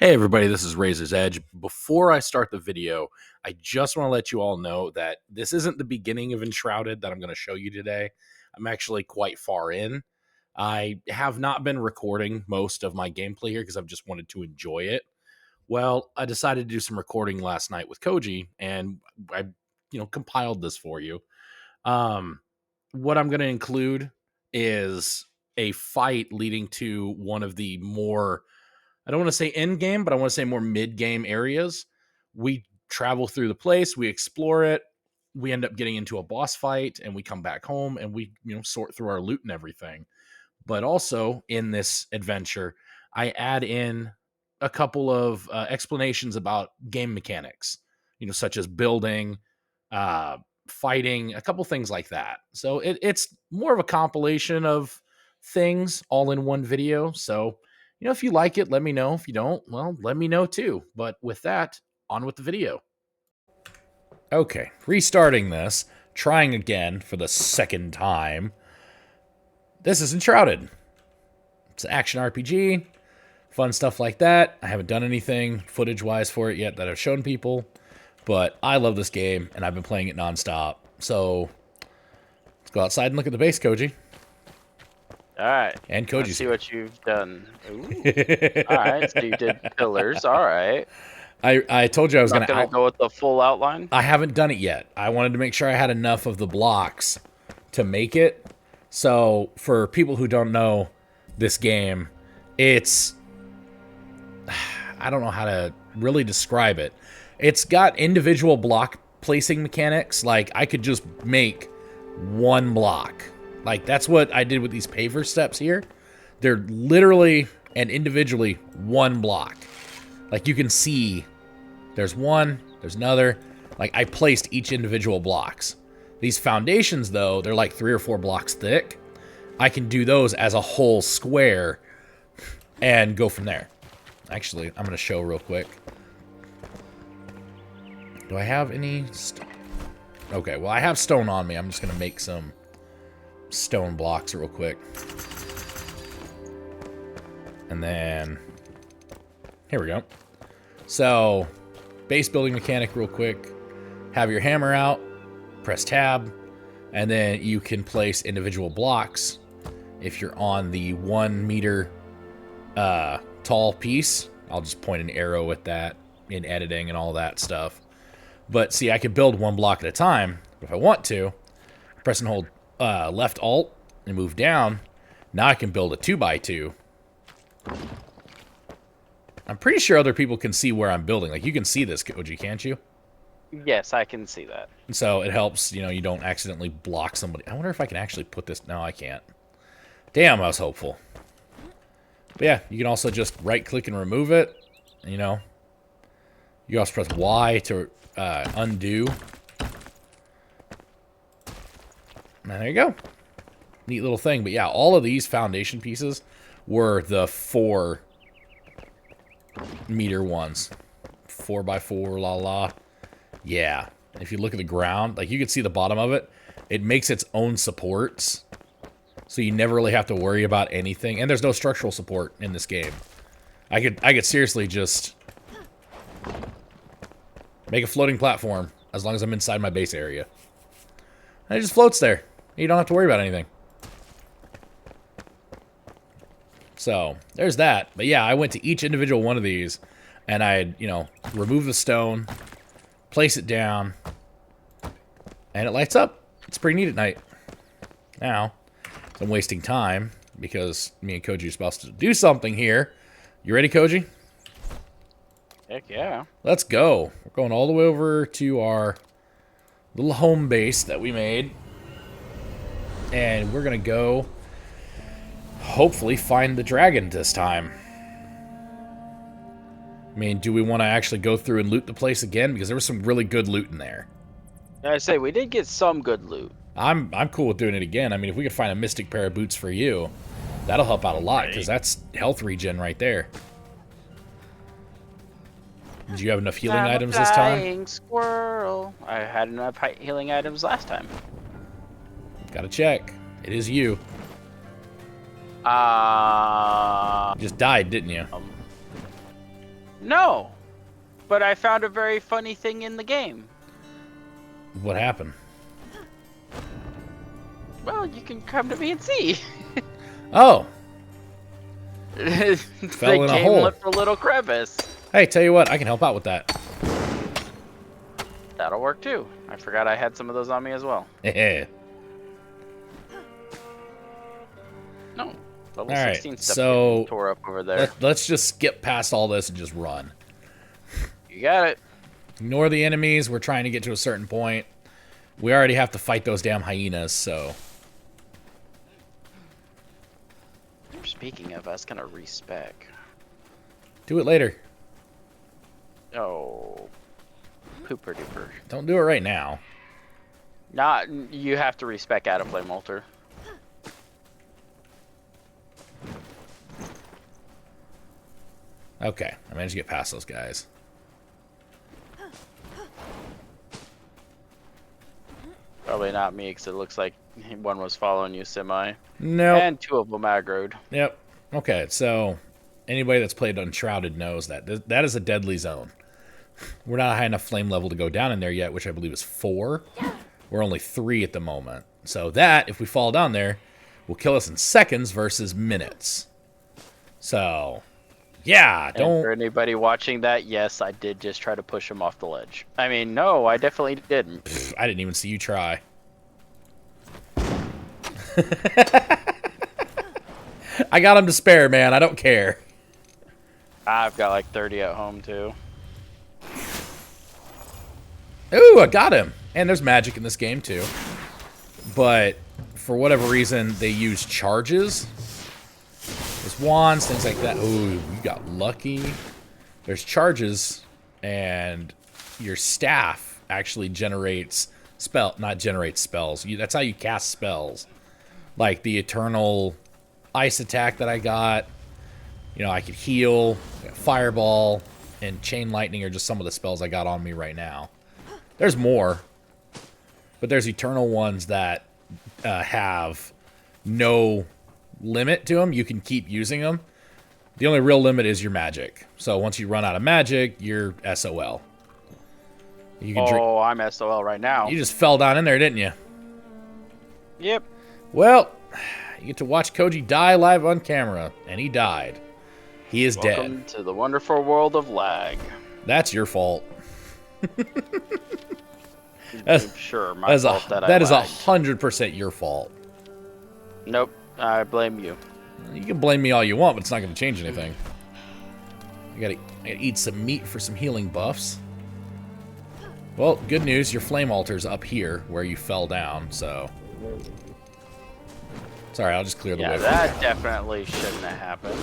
Hey everybody, this is Razor's Edge. Before I start the video, I just want to let you all know that this isn't the beginning of Enshrouded that I'm going to show you today. I'm actually quite far in. I have not been recording most of my gameplay here because I've just wanted to enjoy it. Well, I decided to do some recording last night with Koji, and I, compiled this for you. What I'm going to include is a fight leading to one of the more, I don't want to say end game, but I want to say more mid game areas. We travel through the place, we explore it, we end up getting into a boss fight, and we come back home and we sort through our loot and everything. But also in this adventure, I add in a couple of explanations about game mechanics, such as building, uh, fighting, a couple things like that. So it's more of a compilation of things all in one video. So, if you like it, let me know. If you don't, well, let me know too. But with that, on with the video. Okay, restarting this, trying again for the second time. This is Enshrouded. It's an action RPG, fun stuff like that. I haven't done anything footage-wise for it yet that I've shown people, but I love this game, and I've been playing it nonstop. So, let's go outside and look at the base, Koji. All right. And Koji. Let's see what you've done. All right, so you did pillars. All right. I told you I was going to go with the full outline. I haven't done it yet. I wanted to make sure I had enough of the blocks to make it. So, for people who don't know this game, it's... I don't know how to really describe it. It's got individual block placing mechanics. Like, I could just make one block. Like, that's what I did with these paver steps here. They're literally and individually one block. Like, you can see there's one, there's another. Like, I placed each individual blocks. These foundations, though, they're like 3 or 4 blocks thick. I can do those as a whole square and go from there. Actually, I'm going to show real quick. Do I have any stone? Okay, well, I have stone on me. I'm just going to make some stone blocks real quick. And then, here we go. So, base building mechanic real quick. Have your hammer out, press tab, and then you can place individual blocks. If you're on the 1 meter tall piece, I'll just point an arrow at that in editing and all that stuff. But see, I can build one block at a time. If I want to, press and hold left alt and move down. Now I can build a 2x2. I'm pretty sure other people can see where I'm building. Like, you can see this, Koji, can't you? Yes, I can see that. And so it helps, you don't accidentally block somebody. I wonder if I can actually put this... No, I can't. Damn, I was hopeful. But yeah, you can also just right-click and remove it. You also press Y to undo. And there you go. Neat little thing. But yeah, all of these foundation pieces were the 4 meter ones. 4x4, la la. Yeah. If you look at the ground, like, you can see the bottom of it. It makes its own supports. So you never really have to worry about anything. And there's no structural support in this game. I could seriously just make a floating platform as long as I'm inside my base area. And it just floats there. You don't have to worry about anything. So, there's that. But yeah, I went to each individual one of these, and I'd, remove the stone, place it down, and it lights up. It's pretty neat at night. Now, I'm wasting time, because me and Koji are supposed to do something here. You ready, Koji? Heck yeah. Let's go. We're going all the way over to our little home base that we made. And we're going to go, hopefully, find the dragon this time. I mean, do we want to actually go through and loot the place again? Because there was some really good loot in there. I say, we did get some good loot. I'm cool with doing it again. I mean, if we could find a mystic pair of boots for you, that'll help out a lot, because that's health regen right there. Did you have enough healing items this time? Squirrel. I had enough healing items last time. Gotta check. It is you. You just died, didn't you? No, but I found a very funny thing in the game. What happened? Well, you can come to me and see. Oh, The fell in a game hole. left a little crevice. Hey, tell you what, I can help out with that. That'll work too. I forgot I had some of those on me as well. All No, level right, 16 stuff so getting tore up over there. let's just skip past all this and just run. You got it. Ignore the enemies. We're trying to get to a certain point. We already have to fight those damn hyenas, so. Speaking of, I was gonna respec. Do it later. Oh, pooper duper. Don't do it right now. Not you have to respec out of flame altar. Okay, I managed to get past those guys. Probably not me, because it looks like one was following you semi. Nope. And two of them aggroed. Yep. Okay, so anybody that's played Enshrouded knows that. That is a deadly zone. We're not high enough flame level to go down in there yet, which I believe is 4. We're only 3 at the moment. So that, if we fall down there, will kill us in seconds versus minutes. So, yeah, don't... And for anybody watching that, yes, I did just try to push him off the ledge. I mean, no, I definitely didn't. Pfft, I didn't even see you try. I got him to spare, man. I don't care. I've got like 30 at home, too. Ooh, I got him. And there's magic in this game, too. But for whatever reason, they use charges. There's wands, things like that. Ooh, you got lucky. There's charges, and your staff actually generates not generates spells. That's how you cast spells. Like the eternal ice attack that I got. You know, I could heal, fireball, and chain lightning are just some of the spells I got on me right now. There's more, but there's eternal ones that have no limit to them. You can keep using them. The only real limit is your magic. So once you run out of magic, you're SOL. You can I'm SOL right now. You just fell down in there, didn't you? Yep. Well, you get to watch Koji die live on camera, and he died. He is Welcome dead. to the wonderful world of lag. That's your fault. I'm sure my fault that is lagged. 100% your fault. Nope, I blame you. You can blame me all you want, but it's not going to change anything. I gotta eat some meat for some healing buffs. Well, good news, your flame altar's up here where you fell down, so... Sorry, I'll just clear the way. Yeah, that definitely shouldn't have happened.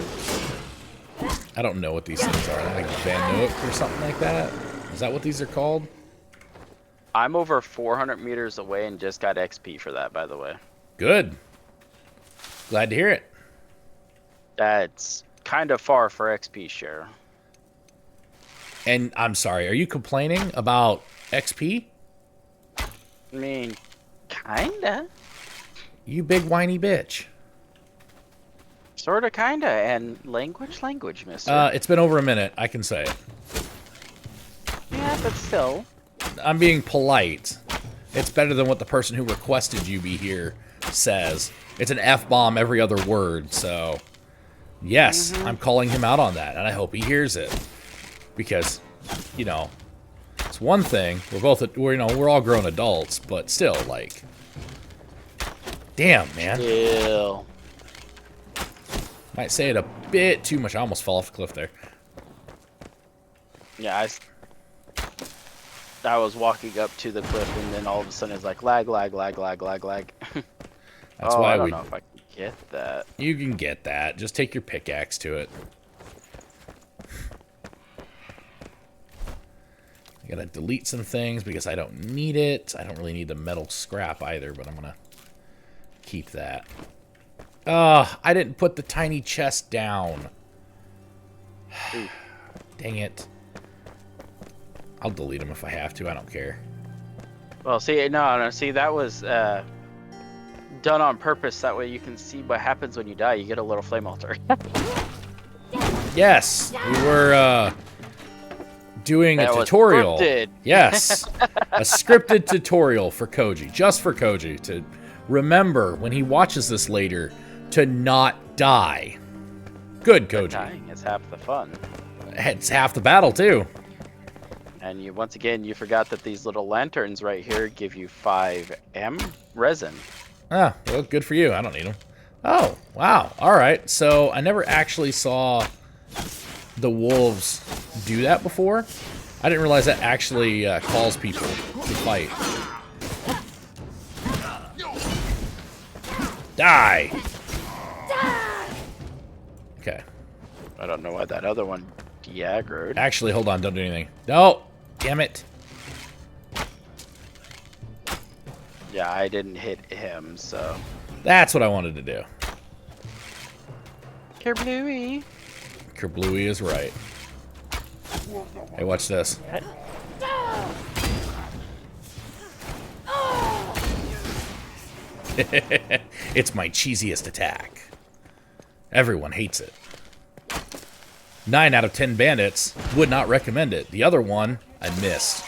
I don't know what these things are. Like Van Nook or something like that? Is that what these are called? I'm over 400 meters away and just got XP for that, by the way. Good. Glad to hear it. That's kind of far for XP share. And I'm sorry, are you complaining about XP? I mean, kinda. You big whiny bitch. Sorta, kinda. And language, mister. It's been over a minute, I can say it. Yeah, but still. I'm being polite. It's better than what the person who requested you be here says. It's an F-bomb every other word, so... Yes, I'm calling him out on that, and I hope he hears it. Because, you know, it's one thing. We're all grown adults, but still, like... Damn, man. Still. Might say it a bit too much. I almost fell off the cliff there. Yeah, I was walking up to the cliff, and then all of a sudden it's like lag. That's Oh, why I don't know if I can get that. You can get that. Just take your pickaxe to it. I gotta delete some things because I don't need it. I don't really need the metal scrap either, but I'm gonna keep that. I didn't put the tiny chest down. Dang it. I'll delete them if I have to. I don't care. Well, see, no, see, that was done on purpose. That way you can see what happens when you die. You get a little flame altar. Yes, we were doing a That was tutorial. scripted. Yes, a scripted tutorial for Koji, just for Koji to remember when he watches this later to not die. Good, Koji. Dying is half the fun. It's half the battle too. And you once again you forgot that these little lanterns right here give you 5M resin. Ah, well, good for you. I don't need them. Oh, wow. All right. So I never actually saw the wolves do that before. I didn't realize that actually calls people to fight. Die! Okay. I don't know why that other one de-aggroed. Actually, hold on. Don't do anything. No! Damn it. Yeah, I didn't hit him, so. That's what I wanted to do. Kerblooey. Kerblooey is right. Hey, watch this. It's my cheesiest attack. Everyone hates it. 9 out of 10 bandits would not recommend it. The other one, I missed.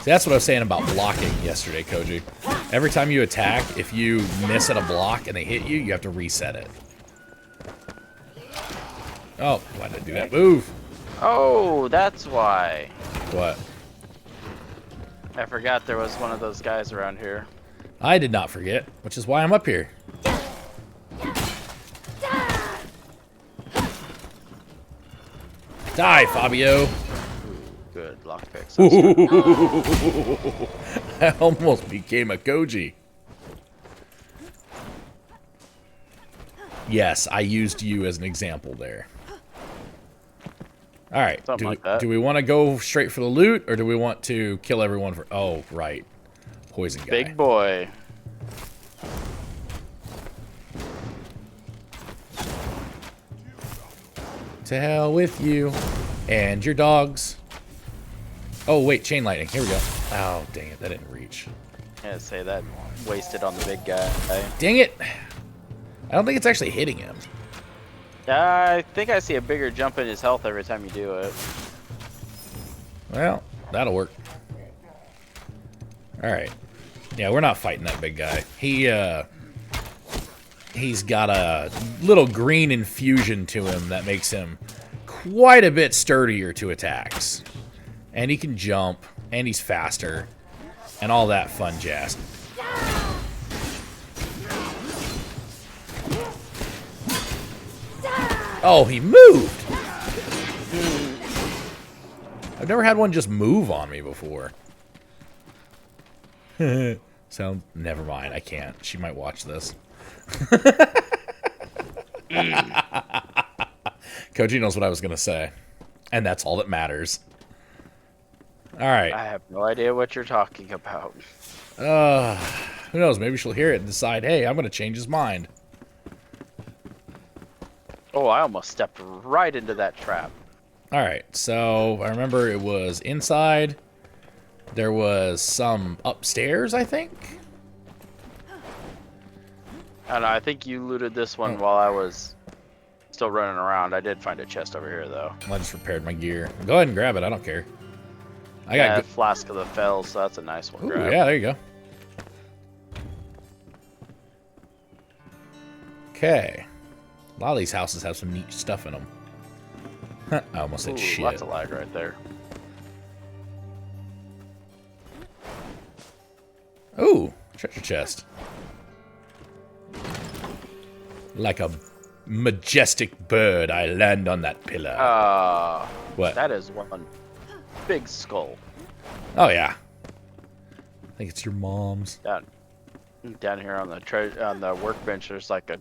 See, that's what I was saying about blocking yesterday, Koji. Every time you attack, if you miss at a block and they hit you, you have to reset it. Oh, why did I do that? Move! Oh, that's why. What? I forgot there was one of those guys around here. I did not forget, which is why I'm up here. Die, Fabio! Good lockpicks. I almost became a Koji. Yes, I used you as an example there. All right. Something like that. Do we want to go straight for the loot, or do we want to kill everyone for... Oh, right. Poison guy. Big boy. To hell with you and your dogs. Oh, wait. Chain lightning. Here we go. Oh, dang it. That didn't reach. Yeah, say that wasted on the big guy. Dang it. I don't think it's actually hitting him. I think I see a bigger jump in his health every time you do it. Well, that'll work. All right. Yeah, we're not fighting that big guy. He's got a little green infusion to him that makes him quite a bit sturdier to attacks. And he can jump, and he's faster, and all that fun jazz. Oh, he moved! I've never had one just move on me before. Never mind, I can't. She might watch this. Koji knows what I was going to say. And that's all that matters. Alright. I have no idea what you're talking about. Who knows? Maybe she'll hear it and decide, hey, I'm going to change his mind. Oh, I almost stepped right into that trap. Alright, so I remember it was inside. There was some upstairs, I think. And I think you looted this one while I was still running around. I did find a chest over here, though. I just repaired my gear. Go ahead and grab it. I don't care. I got a Flask of the Fells, so that's a nice one. Ooh, yeah, there you go. Okay. A lot of these houses have some neat stuff in them. I almost said shit. Lots of lag right there. Ooh, treasure chest. Like a majestic bird, I land on that pillar. What? That is one big skull. Oh yeah. I think it's your mom's. Down here on the workbench, there's like a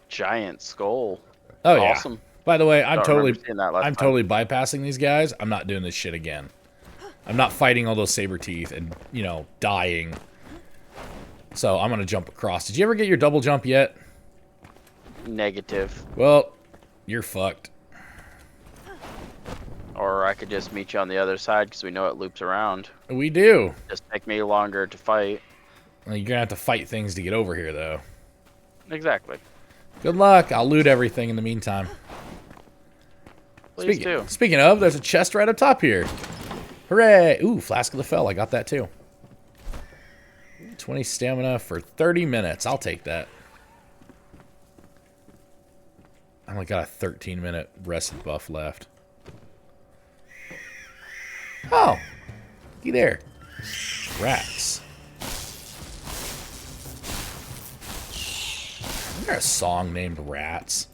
giant skull. Oh yeah. Awesome. By the way, I'm totally bypassing these guys. I'm not doing this shit again. I'm not fighting all those saber teeth and, you know, dying. So I'm gonna jump across. Did you ever get your double jump yet? Negative. Well, you're fucked. Or I could just meet you on the other side because we know it loops around. We do. Just take me longer to fight. Well, you're gonna have to fight things to get over here, though. Exactly. Good luck. I'll loot everything in the meantime. Please do. Speaking of, there's a chest right up top here. Hooray! Ooh, Flask of the Fell. I got that too. 20 stamina for 30 minutes. I'll take that. I only got a 13-minute rest buff left. Oh! You there. Rats. Isn't there a song named Rats?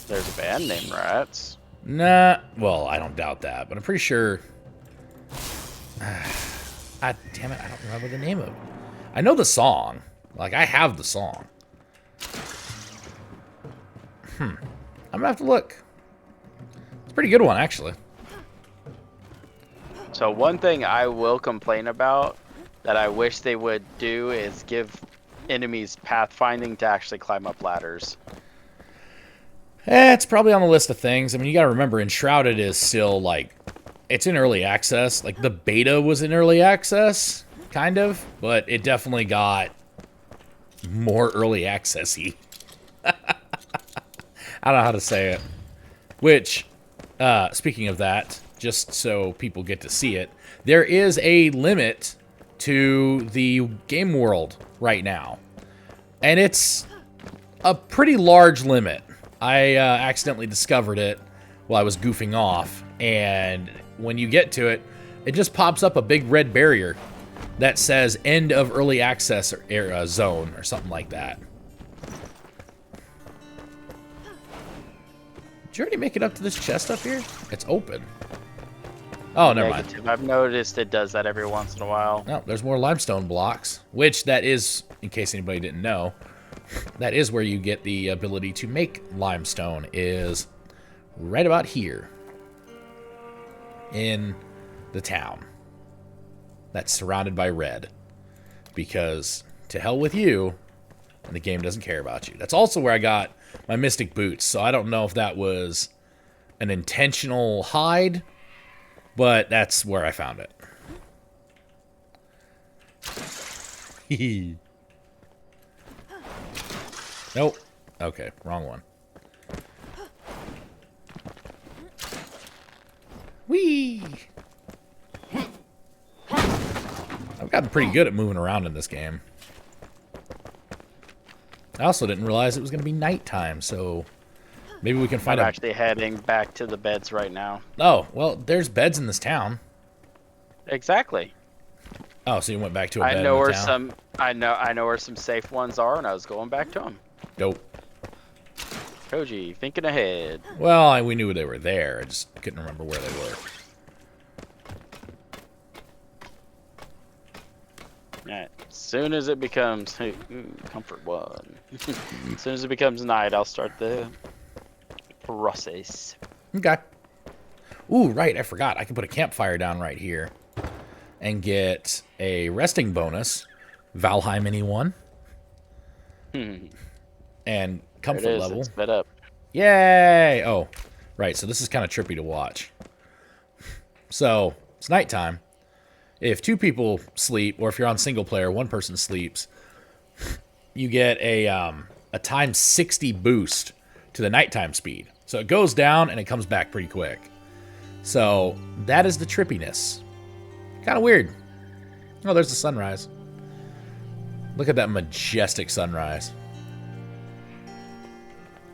There's a band named Rats. Nah. Well, I don't doubt that, but I'm pretty sure... damn it, I don't remember the name of it. I know the song. Like, I have the song. I'm gonna have to look. It's a pretty good one, actually. So one thing I will complain about that I wish they would do is give enemies pathfinding to actually climb up ladders. It's probably on the list of things. I mean, you gotta remember, Enshrouded is still, like, it's in early access. Like, the beta was in early access, kind of, but it definitely got more early access-y. I don't know how to say it. Which, speaking of that, just so people get to see it, there is a limit to the game world right now. And it's a pretty large limit. I accidentally discovered it while I was goofing off, and when you get to it, it just pops up a big red barrier that says end of early access or zone or something like that. Did you already make it up to this chest up here? It's open. Oh, never mind. I've noticed it does that every once in a while. No, there's more limestone blocks, which that is, in case anybody didn't know, that is where you get the ability to make limestone, is right about here in the town that's surrounded by red, because to hell with you, and the game doesn't care about you. That's also where I got my mystic boots, so I don't know if that was an intentional hide, but that's where I found it. Nope. Okay, wrong one. Whee! I've gotten pretty good at moving around in this game. I also didn't realize it was going to be nighttime, so maybe we can find I'm actually heading back to the beds right now. Oh, well, there's beds in this town. Exactly. Oh, so you went back to a bed I know in the where town? I know where some safe ones are, and I was going back to them. Dope. Koji, thinking ahead. Well, we knew they were there. I just couldn't remember where they were. Alright. As soon as it becomes comfort one. As soon as it becomes night, I'll start the process. Okay. Ooh, right, I forgot. I can put a campfire down right here and get a resting bonus, Valheim anyone, and comfort level. It's lit up. Yay! Oh, right, so this is kind of trippy to watch. So, it's nighttime. If two people sleep, or if you're on single player, one person sleeps, you get a times 60 boost to the nighttime speed. So it goes down and it comes back pretty quick. So that is the trippiness. Kind of weird. Oh, there's the sunrise. Look at that majestic sunrise.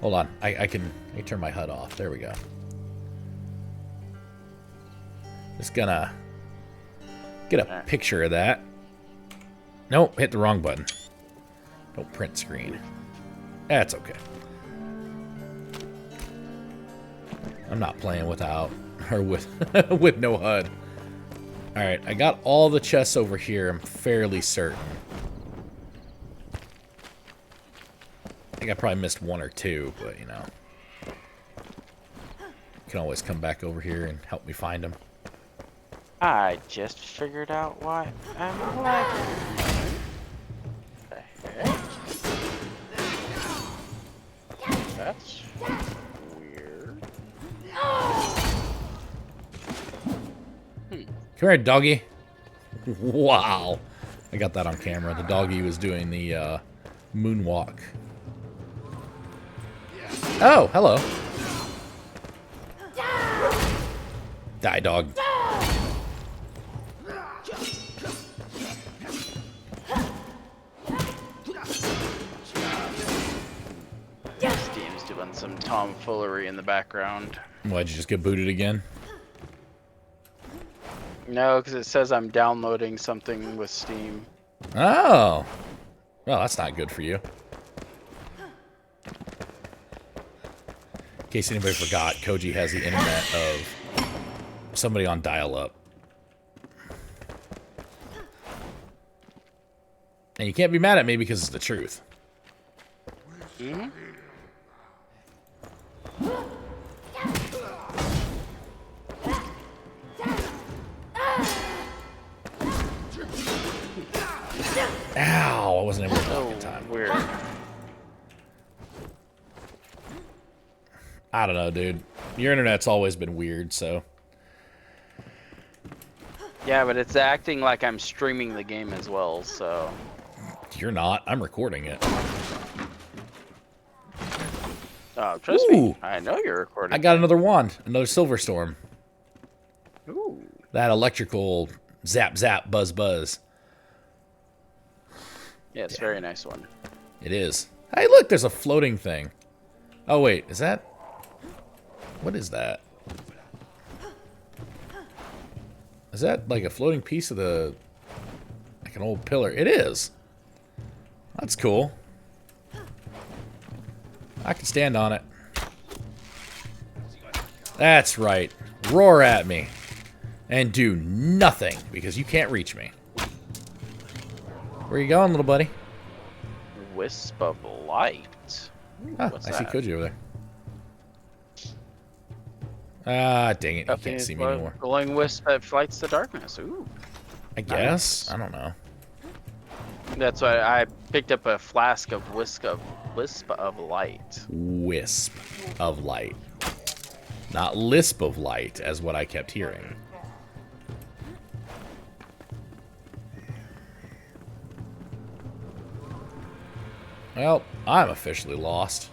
Hold on. I can turn my HUD off. There we go. Just gonna get a picture of that. Nope, hit the wrong button. Don't print screen. That's okay. I'm not playing without, or with, with no HUD. Alright, I got all the chests over here, I'm fairly certain. I think I probably missed one or two, but you know. You can always come back over here and help me find them. I just figured out why I'm lagging. The heck? That's weird. Come here, doggy. Wow. I got that on camera. The doggy was doing the moonwalk. Oh, hello. Die, dog. Steam's doing some tomfoolery in the background. Why'd you just get booted again? No, because it says I'm downloading something with Steam. Oh. Well, that's not good for you. In case anybody forgot, Koji has the internet of somebody on dial-up. And you can't be mad at me because it's the truth. Mm-hmm. Ow, I wasn't able to block in time. Weird. I don't know, dude. Your internet's always been weird, so... Yeah, but it's acting like I'm streaming the game as well, so... You're not. I'm recording it. Oh, trust me. I know you're recording. I got another wand. Another Silver Storm. Ooh. That electrical zap, zap, buzz, buzz. Yeah, it's a very nice one. It is. Hey, look, there's a floating thing. Oh, wait. Is that... What is that? Is that like a floating piece of the... Like an old pillar? It is. That's cool. I can stand on it. That's right. Roar at me. And do nothing, because you can't reach me. Where you going, little buddy? Wisp of light. Ah, What's I see that? Koji over there. Ah, dang it. He can't see me anymore. Glowing wisp that fights the darkness. Ooh. I guess. I don't know. That's why I picked up a flask of wisp of light. Wisp of light. Not lisp of light, as what I kept hearing. Well, I'm officially lost.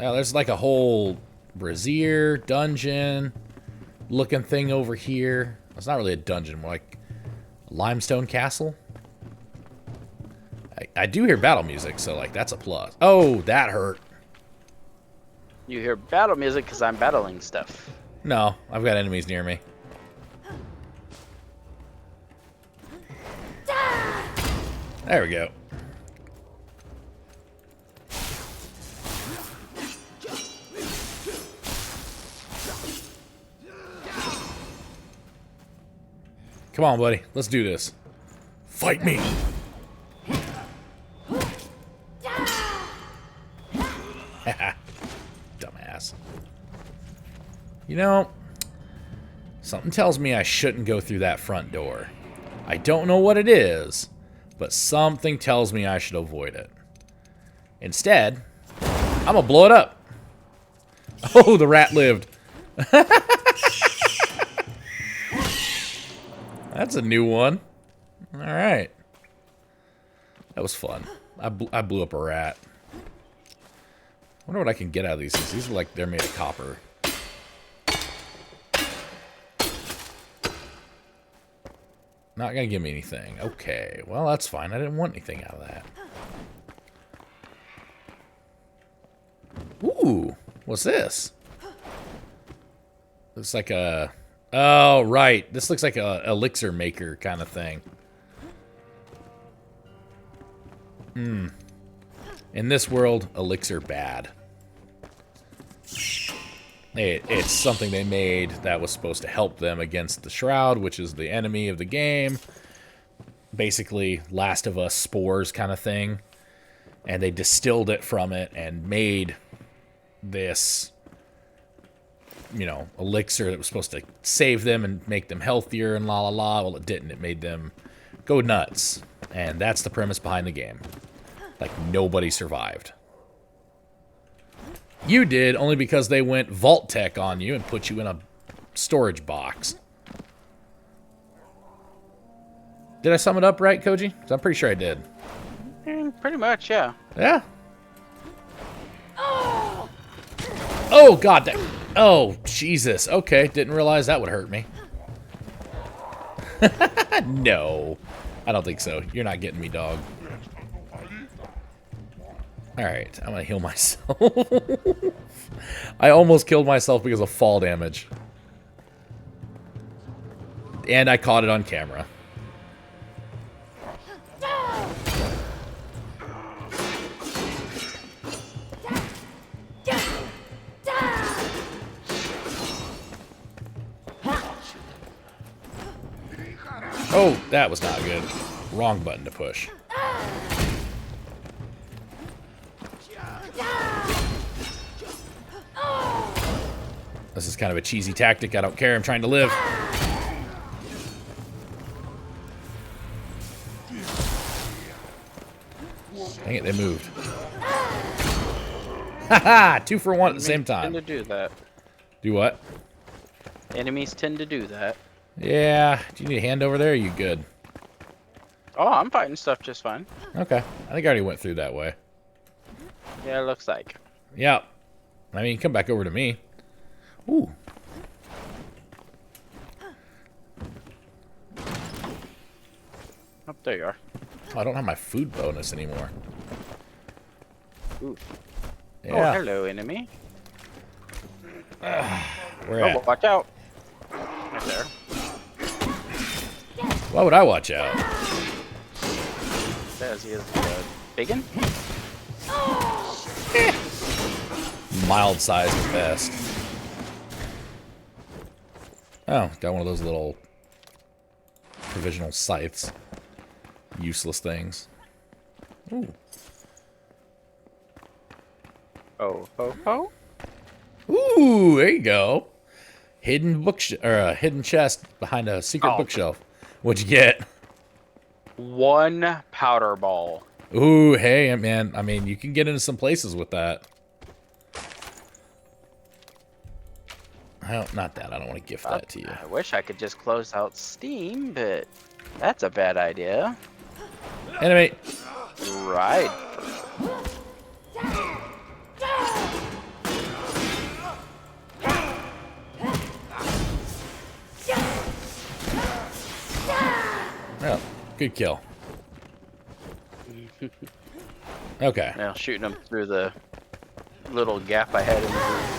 Now, there's like a whole brazier dungeon looking thing over here. It's not really a dungeon, more like a limestone castle. I do hear battle music, so like that's a plus. Oh, that hurt. You hear battle music because I'm battling stuff. No, I've got enemies near me. There we go. Come on, buddy. Let's do this. Fight me. Dumbass. You know, something tells me I shouldn't go through that front door. I don't know what it is, but something tells me I should avoid it. Instead, I'm gonna blow it up. Oh, the rat lived. That's a new one. All right. That was fun. I blew up a rat. I wonder what I can get out of these things. These are like they're made of copper. Not gonna give me anything. Okay. Well, that's fine. I didn't want anything out of that. Ooh. What's this? Looks like a... Oh, right. This looks like a elixir maker kind of thing. Hmm. In this world, elixir bad. It's something they made that was supposed to help them against the Shroud, which is the enemy of the game. Basically, Last of Us spores kind of thing. And they distilled it from it and made this, you know, elixir that was supposed to save them and make them healthier and la la la. Well, it didn't. It made them go nuts. And that's the premise behind the game. Like, nobody survived. You did, only because they went Vault Tech on you and put you in a storage box. Did I sum it up right, Koji? 'Cause I'm pretty sure I did. Pretty much, yeah. Yeah? Oh, God. Oh, Jesus. Okay, didn't realize that would hurt me. No. I don't think so. You're not getting me, dog. Alright, I'm gonna heal myself. I almost killed myself because of fall damage. And I caught it on camera. Oh, that was not good. Wrong button to push. This is kind of a cheesy tactic. I don't care. I'm trying to live. Dang it, they moved. Haha! 2 for 1 at the same time. Tend to do that. Do what? Enemies tend to do that. Yeah. Do you need a hand over there? Or are you good? Oh, I'm fighting stuff just fine. Okay. I think I already went through that way. Yeah, it looks like. Yeah. I mean, come back over to me. Ooh. Oh, there you are. Oh, I don't have my food bonus anymore. Ooh. Yeah. Oh, hello, enemy. Where Oh, at? watch out. Right there. Why would I watch out? Says he is biggin? Mild size at best. Oh, got one of those little provisional scythes. Useless things. Ooh. Oh, ho, ho. Ooh, there you go. Hidden hidden chest behind a secret bookshelf. What'd you get? 1 powder ball. Ooh, hey, man. I mean, you can get into some places with that. Not that. I don't want to gift that to you. I wish I could just close out Steam, but that's a bad idea. Enemy. Right. Oh, good kill. Okay. Now shooting them through the little gap I had in the roof.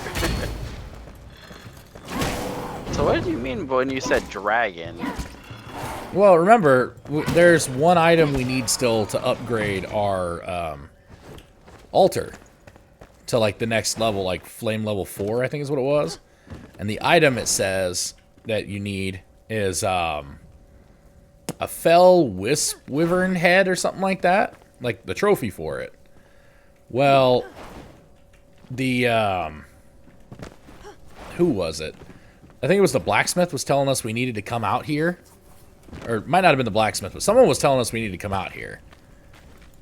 So what did you mean when you said dragon? Well, remember, there's one item we need still to upgrade our altar to like the next level, like flame level 4, I think is what it was. And the item it says that you need is a fell wyvern head or something like that, like the trophy for it. Well, the who was it? I think it was the blacksmith was telling us we needed to come out here. Or it might not have been the blacksmith, but someone was telling us we needed to come out here.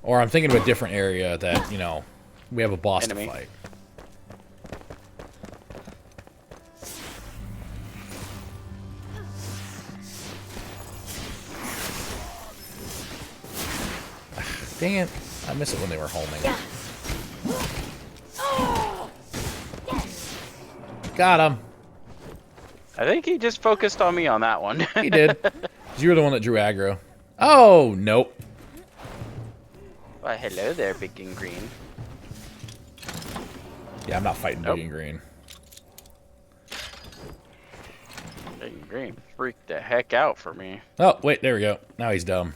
Or I'm thinking of a different area that, you know, we have a boss to fight. Dang it. I miss it when they were homing. Got him. I think he just focused on me on that one. He did. You were the one that drew aggro. Oh, nope. Why, hello there, big and green. Yeah, I'm not fighting Nope. big and green. Big and green freaked the heck out for me. Oh, wait, there we go. Now he's dumb.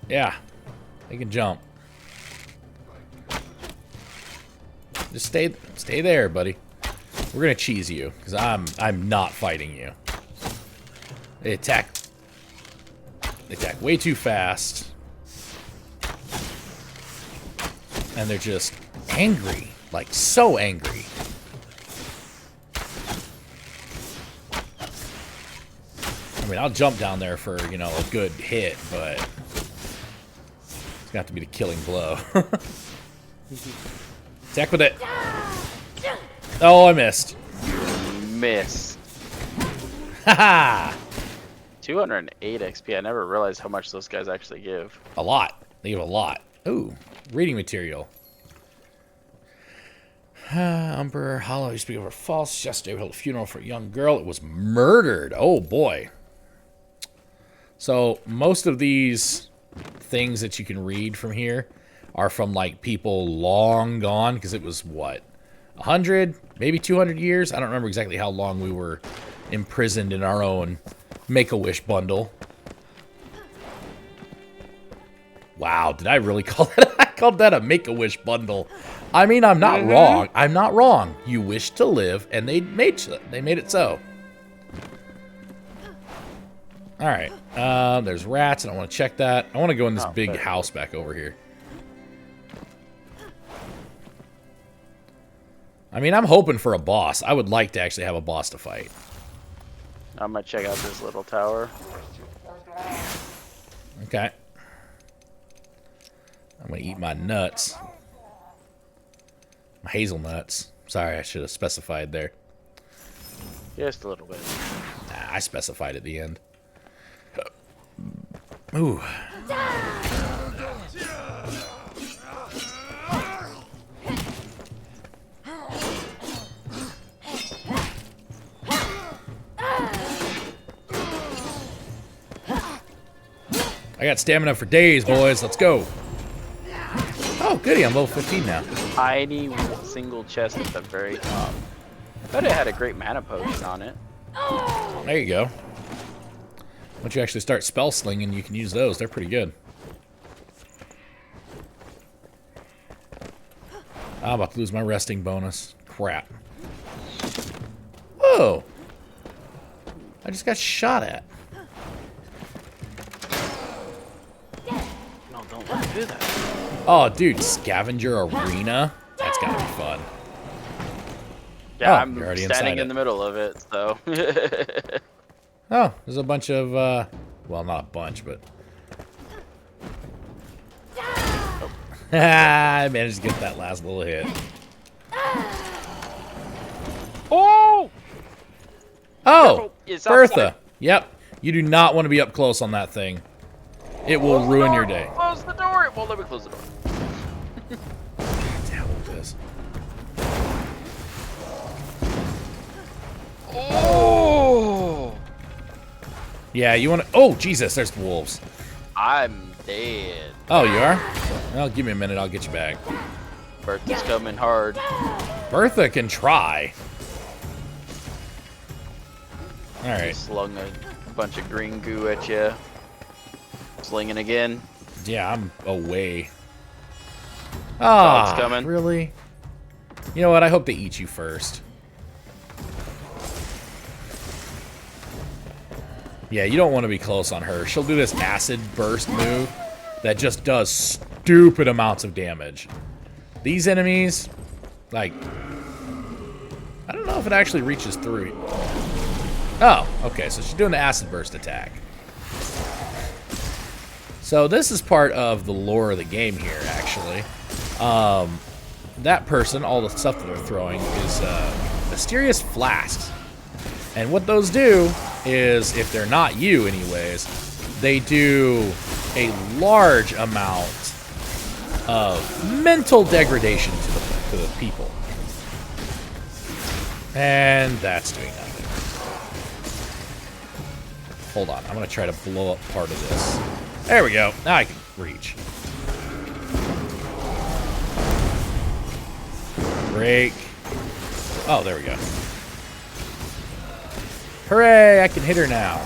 Yeah, he can jump. Just stay there, buddy. We're gonna cheese you because I'm not fighting you. They attack way too fast, and they're just angry, like so angry. I mean, I'll jump down there for, you know, a good hit, but it's gonna have to be the killing blow. Attack with it. Oh, I missed. Miss. Haha! 208 XP. I never realized how much those guys actually give. A lot. They give a lot. Ooh, reading material. Emperor Hollow used to be over false. Yesterday we held a funeral for a young girl. It was murdered. Oh boy. So most of these things that you can read from here are from like people long gone, because it was what, 100, maybe 200 years? I don't remember exactly how long we were imprisoned in our own Make-A-Wish bundle. Wow, did I really call that? I called that a Make-A-Wish bundle. I mean, I'm not wrong. I'm not wrong. You wish to live, and they made it so. All right. There's rats, and I want to check that. I want to go in this big house back over here. I mean, I'm hoping for a boss. I would like to actually have a boss to fight. I'm gonna check out this little tower. Okay. I'm gonna eat my nuts. My hazelnuts. Sorry, I should have specified there. Just a little bit. Nah, I specified at the end. Ooh. I got stamina for days, boys. Let's go. Oh, goody. I'm level 15 now. Tiny single chest at the very top. I thought it had a great mana potion on it. There you go. Once you actually start spell slinging, you can use those. They're pretty good. I'm about to lose my resting bonus. Crap. Whoa! I just got shot at. No, don't let me do that. Oh, dude, Scavenger Arena? That's gotta be fun. Yeah, Oh, I'm you're already standing inside in the middle of it, so. Oh, there's a bunch of, well, not a bunch, but... I managed to get that last little hit. Oh! Oh! It's Bertha! outside. Yep. You do not want to be up close on that thing. It will ruin your day. Close the door! It won't let me close the door. What the hell is this? Oh! Yeah, you want to... Oh, Jesus, there's wolves. I'm dead. Oh, you are? Well, give me a minute. I'll get you back. Bertha's coming hard. Bertha can try. All right. Slung a bunch of green goo at you. Slinging again. Yeah, I'm away. Ah, Dog's coming. really? You know what? I hope they eat you first. Yeah, you don't want to be close on her. She'll do this acid burst move that just does stupid amounts of damage. These enemies, like, I don't know if it actually reaches through. Oh, okay, so she's doing the acid burst attack. So this is part of the lore of the game here, actually. That person, all the stuff that they're throwing, is mysterious flasks. And what those do is, if they're not you anyways, they do a large amount of mental degradation to the people. And that's doing nothing. Hold on, I'm going to try to blow up part of this. There we go. Now I can reach. Break. Oh, there we go. Hooray, I can hit her now.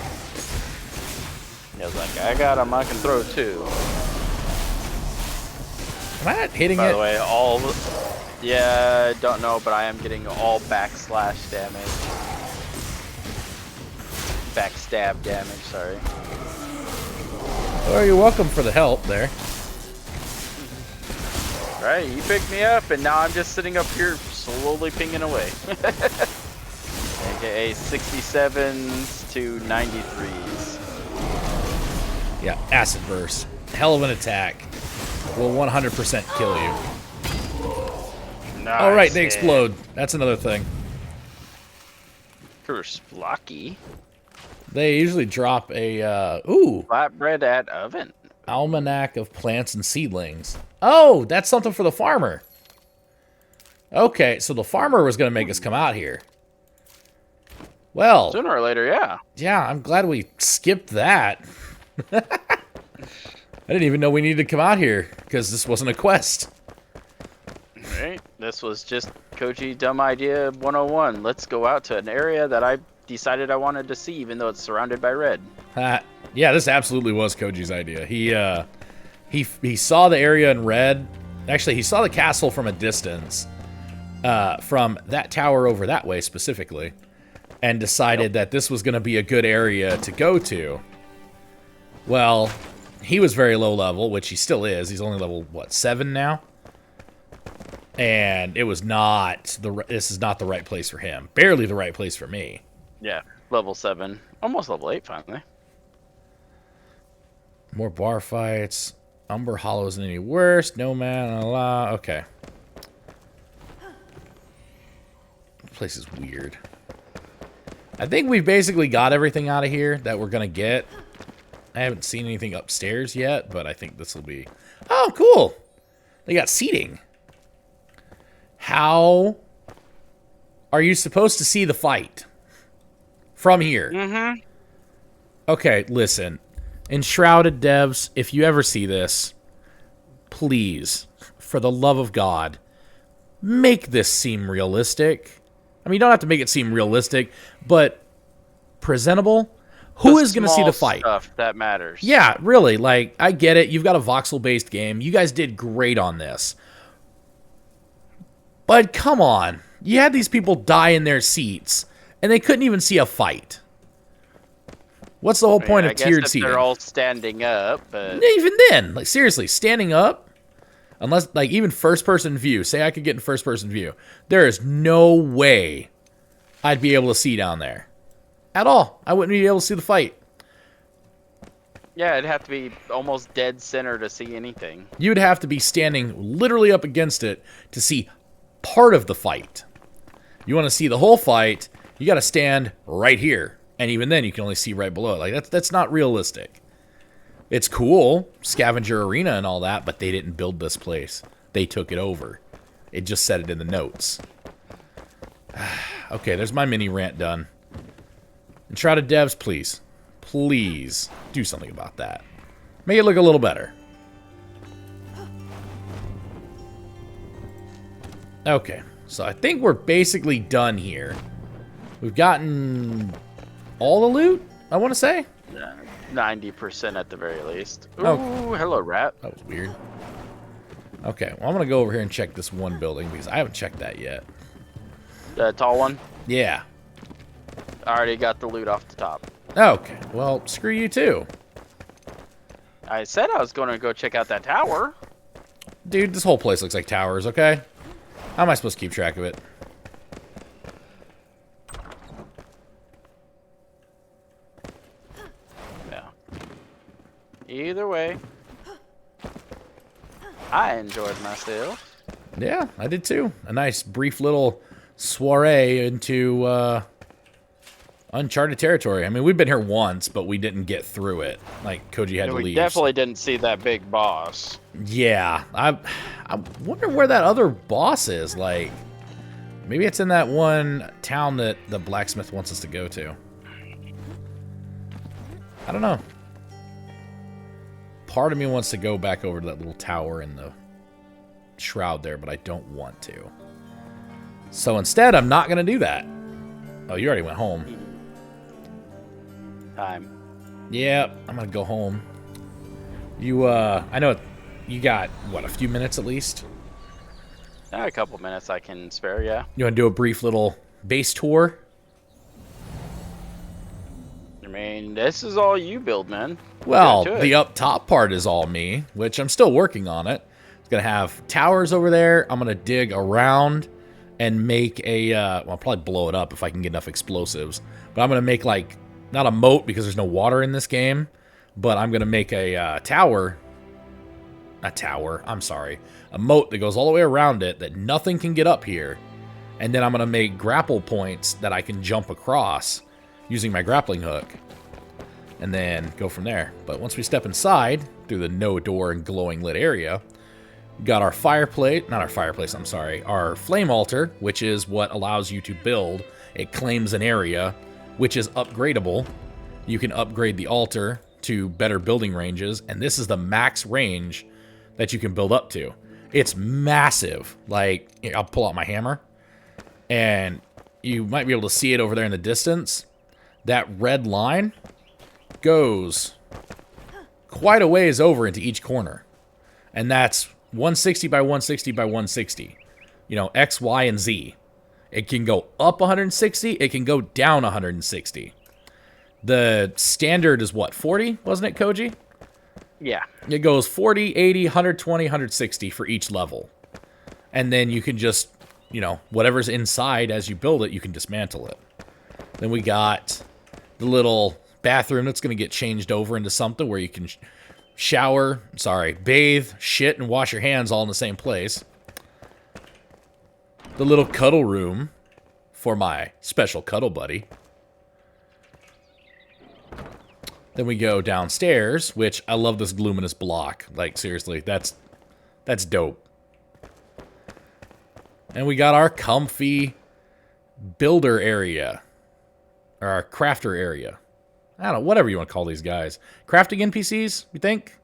Yeah, I was like, I got him, I can throw too. Am I not hitting it? By the way, yeah, I don't know, but I am getting all backslash damage. Backstab damage, sorry. Oh, you're welcome for the help there. Right, you picked me up, and now I'm just sitting up here slowly pinging away. AKA 67s to 93s. Yeah, acid burst. Hell of an attack. Will 100% kill you. Nice. All right, they explode. That's another thing. Blocky. They usually drop a, ooh, Flatbread at oven. almanac of plants and seedlings. Oh, that's something for the farmer. Okay, so the farmer was going to make us come out here. Well, Sooner or later, yeah. yeah, I'm glad we skipped that. I didn't even know we needed to come out here because this wasn't a quest. Right. This was just Koji dumb idea 101. Let's go out to an area that I decided I wanted to see, even though it's surrounded by red. Yeah, this absolutely was Koji's idea. He saw the area in red. Actually, he saw the castle from a distance, from that tower over that way specifically, and decided that this was going to be a good area to go to. Well, he was very low level, which he still is. He's only level, what, 7 now? And it was not this is not the right place for him. Barely the right place for me. Yeah, level 7. Almost level 8, finally. More bar fights. Umber Hollow isn't any worse. No man, la. Okay. This place is weird. I think we've basically got everything out of here that we're going to get. I haven't seen anything upstairs yet, but I think this will be... Oh, cool. They got seating. How are you supposed to see the fight from here? Mm-hmm. Okay, listen. Enshrouded devs, if you ever see this, please, for the love of God, make this seem realistic. I mean, you don't have to make it seem realistic, but presentable. Who is going to see the fight? Stuff that matters. Yeah, really. Like, I get it. You've got a voxel-based game. You guys did great on this. But come on. You had these people die in their seats, and they couldn't even see a fight. What's the whole point of tiered seating? They're all standing up, but... Even then, like, seriously, standing up, unless, like, even first-person view. Say I could get in first-person view. There is no way I'd be able to see down there. At all. I wouldn't be able to see the fight. Yeah, it'd have to be almost dead center to see anything. You'd have to be standing literally up against it to see part of the fight. You want to see the whole fight, you got to stand right here. And even then, you can only see right below it. Like, that's not realistic. It's cool, scavenger arena and all that, but they didn't build this place. They took it over. It just said it in the notes. Okay, there's my mini rant done. Enshrouded devs, please. Please do something about that. Make it look a little better. Okay, so I think we're basically done here. We've gotten all the loot, I want to say. 90% at the very least. Ooh, Oh. Hello, rat. That was weird. Okay, well, I'm going to go over here and check this one building because I haven't checked that yet. The tall one? Yeah. I already got the loot off the top. Okay, well, screw you too. I said I was going to go check out that tower. Dude, this whole place looks like towers, okay? How am I supposed to keep track of it? Yeah. Either way, I enjoyed myself. Yeah, I did too. A nice brief little soiree into uncharted territory. I mean, we've been here once, but we didn't get through it. Like, Koji had to We leave. definitely didn't see that big boss. Yeah, I wonder where that other boss is. Like, maybe it's in that one town that the blacksmith wants us to go to. I don't know. Part of me wants to go back over to that little tower in the shroud there, but I don't want to. So instead, I'm not going to do that. Oh, you already went home. Time. Yeah, I'm going to go home. You, I know you got, what, a few minutes at least? A couple minutes I can spare, yeah. You want to do a brief little base tour? I mean, this is all you build, man. Well, Get to the it. up top part is all me, which I'm still working on it. It's going to have towers over there. I'm going to dig around and make a, well, I'll probably blow it up if I can get enough explosives. But I'm going to make, like, not a moat because there's no water in this game, but I'm going to make a tower. I'm sorry. A moat that goes all the way around it that nothing can get up here. And then I'm going to make grapple points that I can jump across using my grappling hook. And then go from there. But once we step inside through the no door and glowing lit area, Got our fireplace, not our fireplace, I'm sorry, our flame altar, which is what allows you to build. It claims an area, which is upgradable. You can upgrade the altar to better building ranges, and this is the max range that you can build up to. It's massive. Like, I'll pull out my hammer, and you might be able to see it over there in the distance. That red line goes quite a ways over into each corner, and that's 160 by 160 by 160. You know, X, Y, and Z. It can go up 160. It can go down 160. The standard is what, 40? Wasn't it, Koji? Yeah. It goes 40, 80, 120, 160 for each level. And then you can just, you know, whatever's inside as you build it, you can dismantle it. Then we got the little bathroom that's going to get changed over into something where you can bathe, shit, and wash your hands all in the same place. The little cuddle room for my special cuddle buddy. Then we go downstairs, which I love this luminous block. Like, seriously, that's dope. And we got our comfy builder area. Or our crafter area. I don't know, whatever you want to call these guys. Crafting NPCs, you think?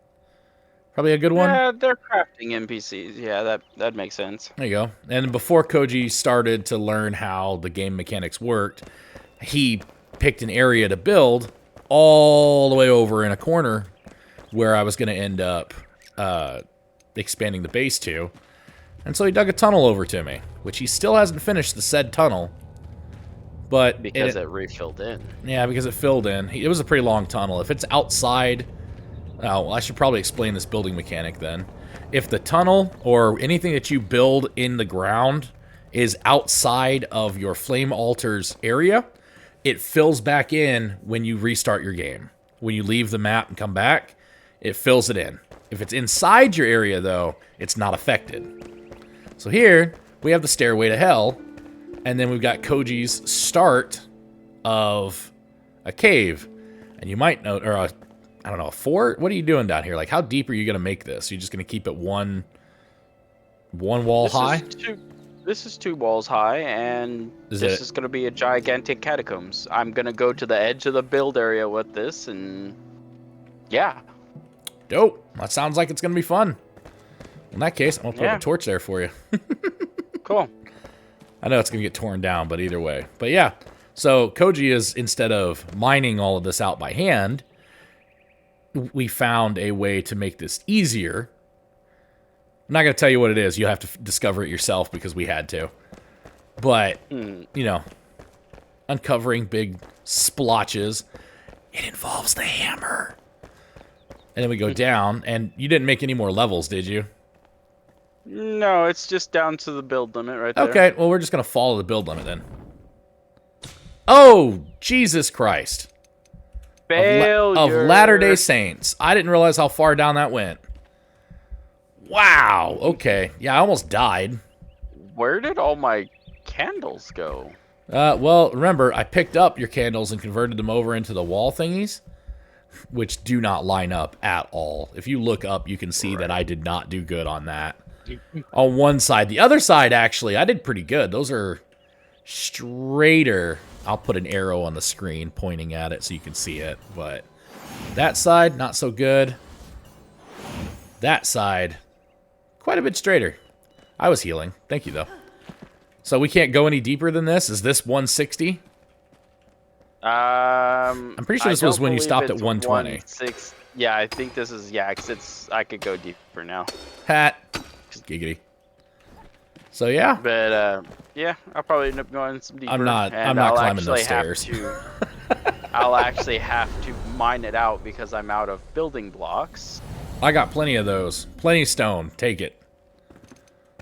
Probably a good one? Yeah, they're crafting NPCs. Yeah, that makes sense. There you go. And before Koji started to learn how the game mechanics worked, he picked an area to build all the way over in a corner where I was going to end up expanding the base to. And so he dug a tunnel over to me, which he still hasn't finished the said tunnel. But because it refilled in. Yeah, because it filled in. It was a pretty long tunnel. If it's outside... Oh, well, I should probably explain this building mechanic then. If the tunnel or anything that you build in the ground is outside of your flame altar's area, it fills back in when you restart your game. When you leave the map and come back, it fills it in. If it's inside your area, though, it's not affected. So here, we have the stairway to hell, and then we've got Koji's start of a cave. And you might know, or I don't know, a fort? What are you doing down here? Like, how deep are you going to make this? You're just going to keep it one wall high? This is 2 walls high, and this is going to be a gigantic catacombs. I'm going to go to the edge of the build area with this, and yeah. Dope. That sounds like it's going to be fun. In that case, I'm going to put a torch there for you. Cool. I know it's going to get torn down, but either way. But yeah, so Koji is, instead of mining all of this out by hand, we found a way to make this easier. I'm not going to tell you what it is. You'll have to discover it yourself because we had to. But, you know, uncovering big splotches. It involves the hammer. And then we go down, and you didn't make any more levels, did you? No, it's just down to the build limit right there. Okay, well, we're just going to follow the build limit then. Oh, Jesus Christ. Failure. Of Latter-day Saints. I didn't realize how far down that went. Wow, okay. Yeah, I almost died. Where did all my candles go? Well, remember, I picked up your candles and converted them over into the wall thingies, which do not line up at all. If you look up, you can see that I did not do good on that. On one side. The other side, actually, I did pretty good. Those are straighter. I'll put an arrow on the screen pointing at it so you can see it. But that side, not so good. That side, quite a bit straighter. I was healing. Thank you, though. So we can't go any deeper than this? Is this 160? I'm pretty sure this was when you stopped at 120. Yeah, I think this is, yeah, because I could go deeper now. Hat. Giggity. So, yeah. But, yeah, I'll probably end up going some deeper. I'm not climbing those stairs. I'll actually have to mine it out because I'm out of building blocks. I got plenty of those. Plenty of stone. Take it.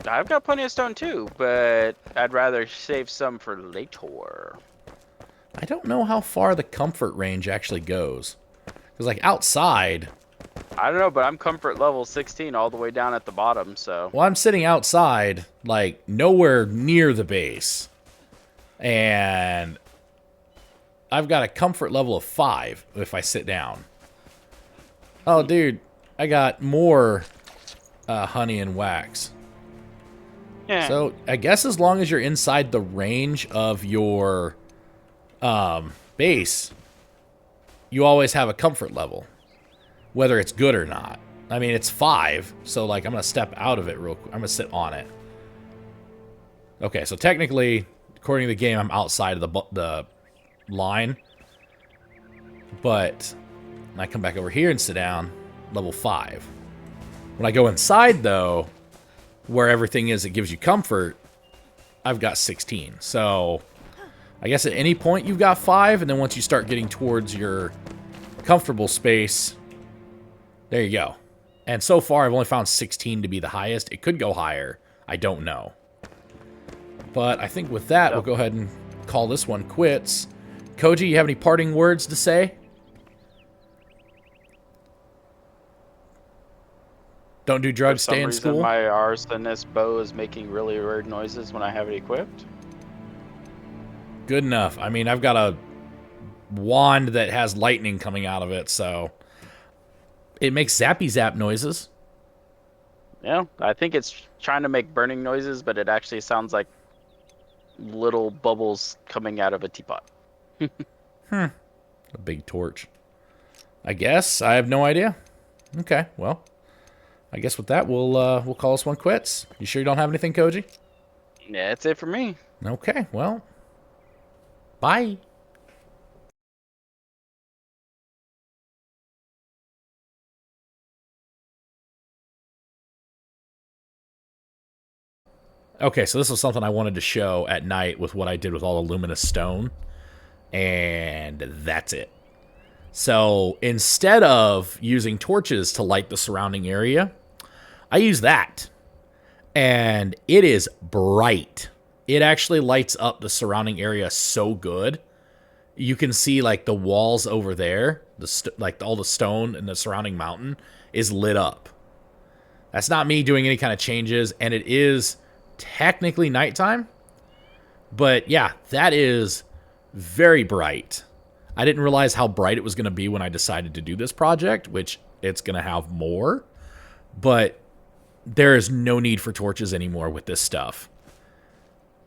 I've got plenty of stone too, but I'd rather save some for later. I don't know how far the comfort range actually goes. Because, like, outside... I don't know, but I'm comfort level 16 all the way down at the bottom, so... Well, I'm sitting outside, like, nowhere near the base. And I've got a comfort level of 5 if I sit down. Oh, dude, I got more honey and wax. Yeah. So I guess as long as you're inside the range of your base, you always have a comfort level, whether it's good or not. I mean, it's 5, so like I'm gonna step out of it real quick. I'm gonna sit on it. Okay, so technically, according to the game, I'm outside of the line. But when I come back over here and sit down, level 5. When I go inside, though, where everything is that gives you comfort, I've got 16. So I guess at any point you've got 5, and then once you start getting towards your comfortable space, there you go. And so far, I've only found 16 to be the highest. It could go higher. I don't know. But I think with that, we'll go ahead and call this one quits. Koji, you have any parting words to say? Don't do drugs, stay in school? My arsonist bow is making really weird noises when I have it equipped. Good enough. I mean, I've got a wand that has lightning coming out of it, so it makes zappy zap noises. Yeah, I think it's trying to make burning noises, but it actually sounds like little bubbles coming out of a teapot. A big torch. I guess. I have no idea. Okay, well, I guess with that, we'll call this one quits. You sure you don't have anything, Koji? Yeah, that's it for me. Okay, well, bye. Okay, so this was something I wanted to show at night with what I did with all the luminous stone. And that's it. So instead of using torches to light the surrounding area, I use that. And it is bright. It actually lights up the surrounding area so good. You can see like the walls over there, like all the stone and the surrounding mountain is lit up. That's not me doing any kind of changes, and it is technically nighttime. But yeah, that is very bright. I didn't realize how bright it was going to be when I decided to do this project, which it's going to have more. But there is no need for torches anymore with this stuff.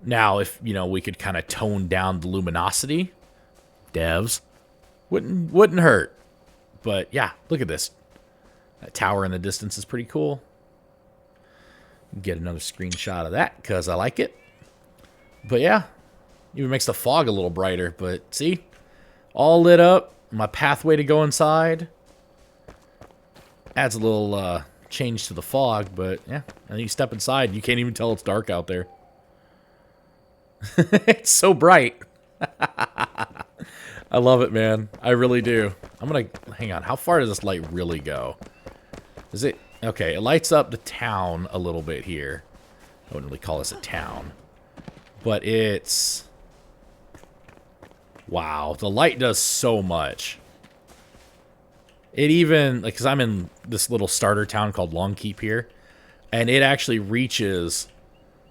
Now, if, you know, we could kind of tone down the luminosity, devs, wouldn't hurt. But yeah, look at this. That tower in the distance is pretty cool. Get another screenshot of that because I like it. But yeah, even makes the fog a little brighter. But see, all lit up. My pathway to go inside adds a little change to the fog. But yeah, and you step inside, you can't even tell it's dark out there. It's so bright. I love it, man. I really do. I'm gonna hang on. How far does this light really go? Is it okay? It lights up the town a little bit here. I wouldn't really call this a town, but it's wow. The light does so much. It even like because I'm in this little starter town called Longkeep here, and it actually reaches.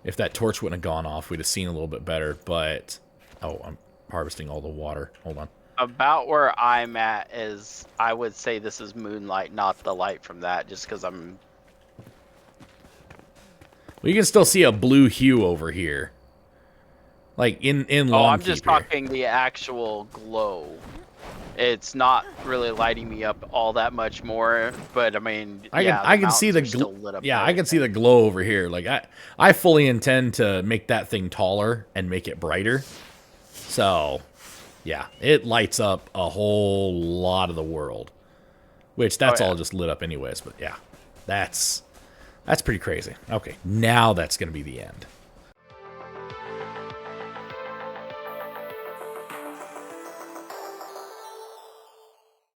If that torch wouldn't have gone off, we'd have seen a little bit better. But oh, I'm harvesting all the water. Hold on. About where I'm at is, I would say this is moonlight, not the light from that, just because I'm... Well, you can still see a blue hue over here. Like, in Longkeep. Oh, I'm just talking the actual glow. It's not really lighting me up all that much more, but I mean, I can see the glow. Yeah, I can see the glow over here. Like, I fully intend to make that thing taller and make it brighter. So... yeah, it lights up a whole lot of the world, which that's all just lit up anyways. But yeah, that's pretty crazy. Okay, now that's going to be the end.